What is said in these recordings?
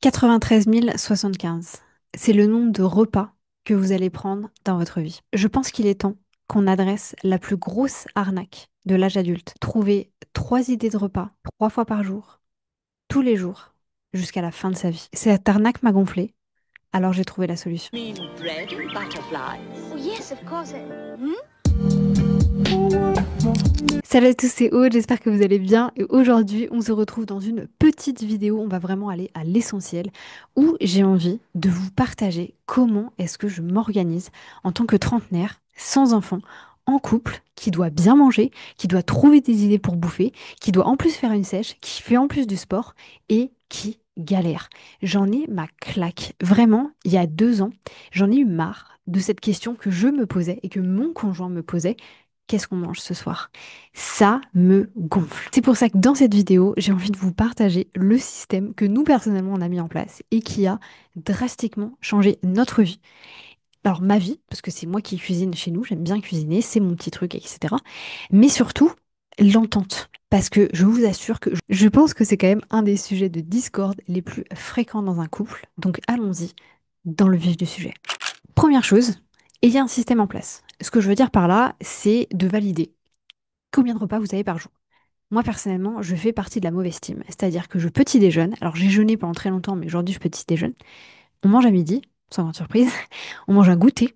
93 075. C'est le nombre de repas que vous allez prendre dans votre vie. Je pense qu'il est temps qu'on adresse la plus grosse arnaque de l'âge adulte. Trouver 3 idées de repas, 3 fois par jour, tous les jours, jusqu'à la fin de sa vie. Cette arnaque m'a gonflé, alors j'ai trouvé la solution. Mean bread and butterflies. Oh, yes, of course. Hmm? Salut à tous, c'est Aude, j'espère que vous allez bien. Et aujourd'hui, on se retrouve dans une petite vidéo. On va vraiment aller à l'essentiel où j'ai envie de vous partager comment est-ce que je m'organise en tant que trentenaire, sans enfant, en couple, qui doit bien manger, qui doit trouver des idées pour bouffer, qui doit en plus faire une sèche, qui fait en plus du sport et qui galère. J'en ai ma claque. Vraiment, il y a 2 ans, j'en ai eu marre de cette question que je me posais et que mon conjoint me posait. Qu'est-ce qu'on mange ce soir? Ça me gonfle. C'est pour ça que dans cette vidéo, j'ai envie de vous partager le système que nous personnellement on a mis en place et qui a drastiquement changé notre vie. Alors ma vie, parce que c'est moi qui cuisine chez nous, j'aime bien cuisiner, c'est mon petit truc, etc. Mais surtout, l'entente. Parce que je vous assure que je pense que c'est quand même un des sujets de discorde les plus fréquents dans un couple. Donc allons-y dans le vif du sujet. Première chose, il y a un système en place. Ce que je veux dire par là, c'est de valider combien de repas vous avez par jour. Moi, personnellement, je fais partie de la mauvaise team. C'est-à-dire que je petit déjeune. Alors, j'ai jeûné pendant très longtemps, mais aujourd'hui, je petit déjeune. On mange à midi, sans grande surprise. On mange un goûter.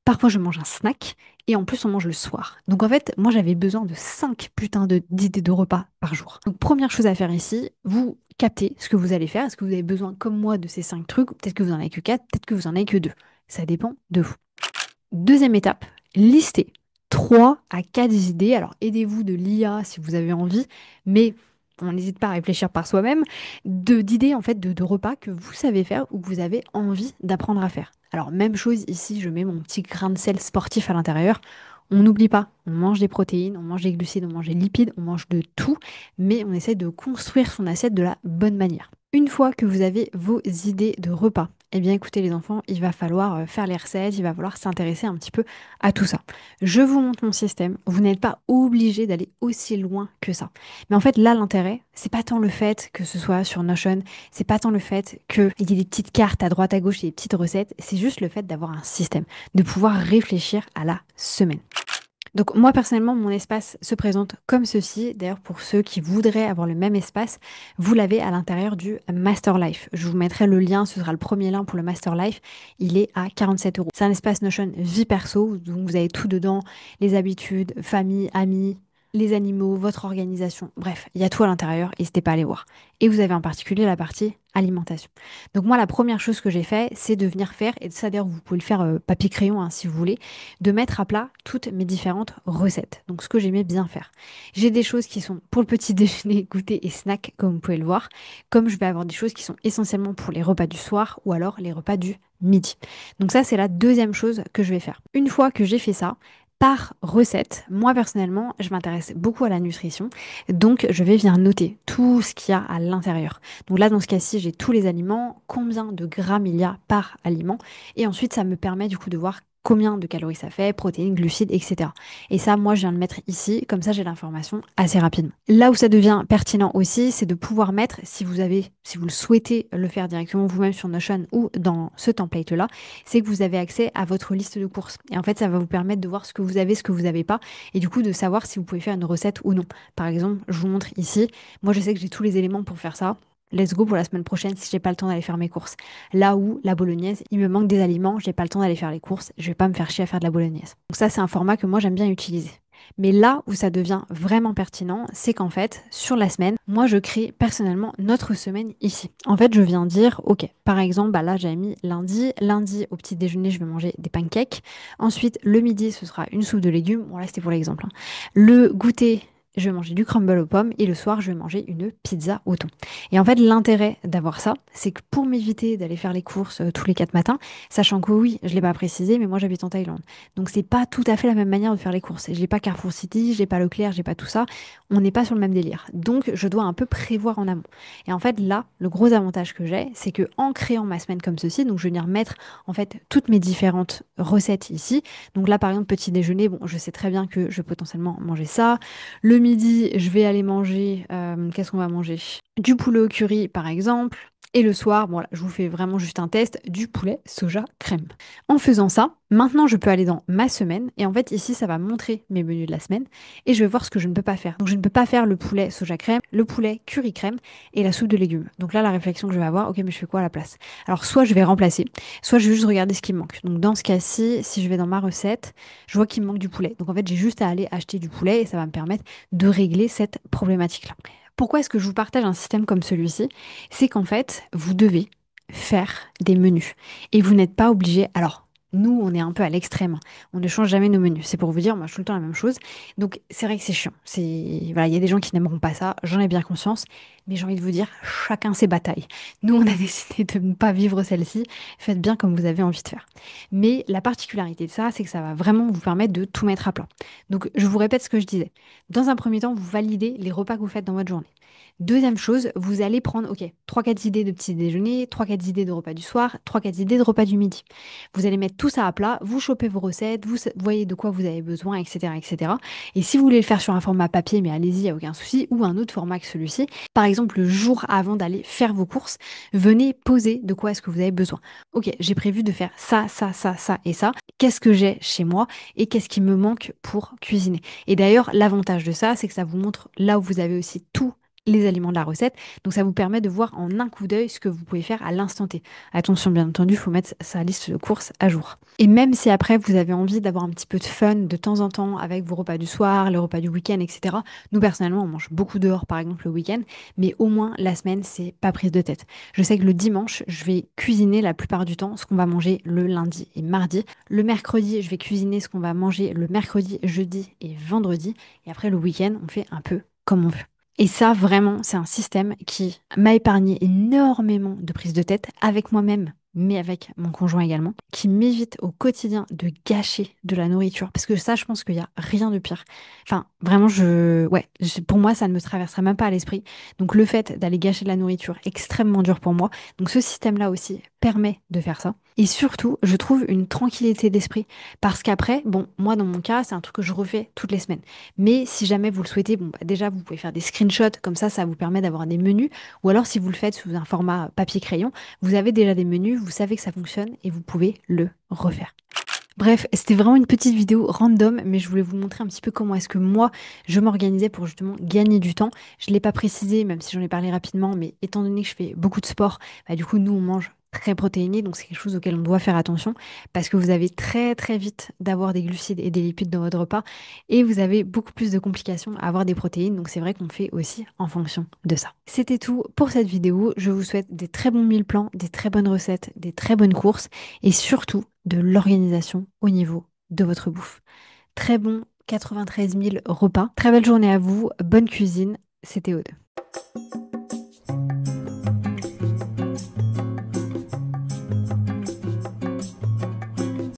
Parfois, je mange un snack. Et en plus, on mange le soir. Donc, en fait, moi, j'avais besoin de 5 putains d'idées de repas par jour. Donc, première chose à faire ici, vous captez ce que vous allez faire. Est-ce que vous avez besoin, comme moi, de ces 5 trucs? Peut-être que vous en avez que 4, peut-être que vous en avez que 2. Ça dépend de vous. Deuxième étape, listez 3 à 4 idées. Alors aidez-vous de l'IA si vous avez envie, mais on n'hésite pas à réfléchir par soi-même, d'idées en fait de repas que vous savez faire ou que vous avez envie d'apprendre à faire. Alors même chose ici, je mets mon petit grain de sel sportif à l'intérieur. On n'oublie pas, on mange des protéines, on mange des glucides, on mange des lipides, on mange de tout, mais on essaie de construire son assiette de la bonne manière. Une fois que vous avez vos idées de repas, eh bien écoutez les enfants, il va falloir faire les recettes, il va falloir s'intéresser un petit peu à tout ça. Je vous montre mon système, vous n'êtes pas obligé d'aller aussi loin que ça. Mais en fait là l'intérêt, c'est pas tant le fait que ce soit sur Notion, c'est pas tant le fait qu'il y ait des petites cartes à droite à gauche et des petites recettes, c'est juste le fait d'avoir un système, de pouvoir réfléchir à la semaine. Donc moi personnellement, mon espace se présente comme ceci. D'ailleurs, pour ceux qui voudraient avoir le même espace, vous l'avez à l'intérieur du Master Life. Je vous mettrai le lien, ce sera le premier lien pour le Master Life. Il est à 47 euros. C'est un espace Notion vie perso, donc vous avez tout dedans, les habitudes, famille, amis, les animaux, votre organisation. Bref, il y a tout à l'intérieur, n'hésitez pas à aller voir. Et vous avez en particulier la partie alimentation. Donc moi, la première chose que j'ai fait, c'est de venir faire, et ça d'ailleurs, vous pouvez le faire papier-crayon hein, si vous voulez, de mettre à plat toutes mes différentes recettes. Donc ce que j'aimais bien faire. J'ai des choses qui sont pour le petit déjeuner, goûter et snack, comme vous pouvez le voir, comme je vais avoir des choses qui sont essentiellement pour les repas du soir ou alors les repas du midi. Donc ça, c'est la deuxième chose que je vais faire. Une fois que j'ai fait ça, par recette, moi personnellement, je m'intéresse beaucoup à la nutrition, donc je vais venir noter tout ce qu'il y a à l'intérieur. Donc là, dans ce cas-ci, j'ai tous les aliments, combien de grammes il y a par aliment, et ensuite ça me permet du coup de voir combien de calories ça fait, protéines, glucides, etc. Et ça, moi, je viens de le mettre ici, comme ça j'ai l'information assez rapidement. Là où ça devient pertinent aussi, c'est de pouvoir mettre, si vous avez, si vous le souhaitez le faire directement vous-même sur Notion ou dans ce template-là, c'est que vous avez accès à votre liste de courses. Et en fait, ça va vous permettre de voir ce que vous avez, ce que vous n'avez pas, et du coup de savoir si vous pouvez faire une recette ou non. Par exemple, je vous montre ici, moi je sais que j'ai tous les éléments pour faire ça. Let's go pour la semaine prochaine si j'ai pas le temps d'aller faire mes courses. Là où la bolognaise, il me manque des aliments, j'ai pas le temps d'aller faire les courses, je vais pas me faire chier à faire de la bolognaise. Donc ça, c'est un format que moi j'aime bien utiliser. Mais là où ça devient vraiment pertinent, c'est qu'en fait, sur la semaine, moi je crée personnellement notre semaine ici. En fait, je viens dire, ok, par exemple, bah là j'ai mis lundi. Lundi, au petit déjeuner, je vais manger des pancakes. Ensuite, le midi, ce sera une soupe de légumes. Bon, là c'était pour l'exemple, hein. Le goûter, je vais manger du crumble aux pommes et le soir, je vais manger une pizza au thon. Et en fait, l'intérêt d'avoir ça, c'est que pour m'éviter d'aller faire les courses tous les 4 matins, sachant que oui, je l'ai pas précisé, mais moi j'habite en Thaïlande. Donc c'est pas tout à fait la même manière de faire les courses. J'ai pas Carrefour City, j'ai pas Leclerc, j'ai pas tout ça. On n'est pas sur le même délire. Donc je dois un peu prévoir en amont. Et en fait, là, le gros avantage que j'ai, c'est que en créant ma semaine comme ceci, donc je vais venir mettre en fait toutes mes différentes recettes ici. Donc là, par exemple, petit déjeuner, bon, je sais très bien que je vais potentiellement manger ça. Le midi, je vais aller manger, qu'est-ce qu'on va manger? Du poulet au curry, par exemple. Et le soir, bon, là, je vous fais vraiment juste un test du poulet soja crème. En faisant ça, maintenant je peux aller dans ma semaine et en fait ici ça va montrer mes menus de la semaine et je vais voir ce que je ne peux pas faire. Donc je ne peux pas faire le poulet soja crème, le poulet curry crème et la soupe de légumes. Donc là la réflexion que je vais avoir, ok mais je fais quoi à la place? Alors soit je vais remplacer, soit je vais juste regarder ce qui me manque. Donc dans ce cas-ci, si je vais dans ma recette, je vois qu'il me manque du poulet. Donc en fait j'ai juste à aller acheter du poulet et ça va me permettre de régler cette problématique-là. Pourquoi est-ce que je vous partage un système comme celui-ci? C'est qu'en fait, vous devez faire des menus. Et vous n'êtes pas obligé. Alors, nous, on est un peu à l'extrême. On ne change jamais nos menus. C'est pour vous dire, moi, je fais tout le temps la même chose. Donc, c'est vrai que c'est chiant. Voilà, il y a des gens qui n'aimeront pas ça. J'en ai bien conscience. Mais j'ai envie de vous dire, chacun ses batailles. Nous, on a décidé de ne pas vivre celle-ci. Faites bien comme vous avez envie de faire. Mais la particularité de ça, c'est que ça va vraiment vous permettre de tout mettre à plat. Donc, je vous répète ce que je disais. Dans un premier temps, vous validez les repas que vous faites dans votre journée. Deuxième chose, vous allez prendre, ok, trois quatre idées de petit déjeuner, trois quatre idées de repas du soir, trois quatre idées de repas du midi. Vous allez mettre tout ça à plat, vous chopez vos recettes, vous voyez de quoi vous avez besoin, etc., etc. Et si vous voulez le faire sur un format papier, mais allez-y, il n'y a aucun souci, ou un autre format que celui-ci, par exemple, le jour avant d'aller faire vos courses, venez poser de quoi est-ce que vous avez besoin. Ok, j'ai prévu de faire ça, ça, ça, ça et ça. Qu'est-ce que j'ai chez moi et qu'est-ce qui me manque pour cuisiner? Et d'ailleurs, l'avantage de ça, c'est que ça vous montre là où vous avez aussi tout les aliments de la recette. Donc ça vous permet de voir en un coup d'œil ce que vous pouvez faire à l'instant T. Attention, bien entendu, il faut mettre sa liste de courses à jour. Et même si après vous avez envie d'avoir un petit peu de fun de temps en temps avec vos repas du soir, les repas du week-end, etc. Nous personnellement, on mange beaucoup dehors par exemple le week-end, mais au moins la semaine, c'est pas prise de tête. Je sais que le dimanche, je vais cuisiner la plupart du temps ce qu'on va manger le lundi et mardi. Le mercredi, je vais cuisiner ce qu'on va manger le mercredi, jeudi et vendredi. Et après le week-end, on fait un peu comme on veut. Et ça, vraiment, c'est un système qui m'a épargné énormément de prises de tête avec moi-même, mais avec mon conjoint également, qui m'évite au quotidien de gâcher de la nourriture. Parce que ça, je pense qu'il n'y a rien de pire. Enfin, vraiment, pour moi, ça ne me traverserait même pas à l'esprit. Donc, le fait d'aller gâcher de la nourriture, extrêmement dur pour moi. Donc, ce système-là aussi permet de faire ça. Et surtout, je trouve une tranquillité d'esprit. Parce qu'après, bon, moi, dans mon cas, c'est un truc que je refais toutes les semaines. Mais si jamais vous le souhaitez, bon, bah, déjà, vous pouvez faire des screenshots, comme ça vous permet d'avoir des menus. Ou alors, si vous le faites sous un format papier-crayon, vous avez déjà des menus, vous savez que ça fonctionne et vous pouvez le refaire. Bref, c'était vraiment une petite vidéo random, mais je voulais vous montrer un petit peu comment est-ce que moi, je m'organisais pour justement gagner du temps. Je ne l'ai pas précisé, même si j'en ai parlé rapidement, mais étant donné que je fais beaucoup de sport, bah, du coup, nous, on mange très protéiné, donc c'est quelque chose auquel on doit faire attention, parce que vous avez très très vite d'avoir des glucides et des lipides dans votre repas, et vous avez beaucoup plus de complications à avoir des protéines, donc c'est vrai qu'on fait aussi en fonction de ça. C'était tout pour cette vidéo, je vous souhaite des très bons mille plans, des très bonnes recettes, des très bonnes courses, et surtout de l'organisation au niveau de votre bouffe. Très bon 93 000 repas. Très belle journée à vous. Bonne cuisine. C'était Aude.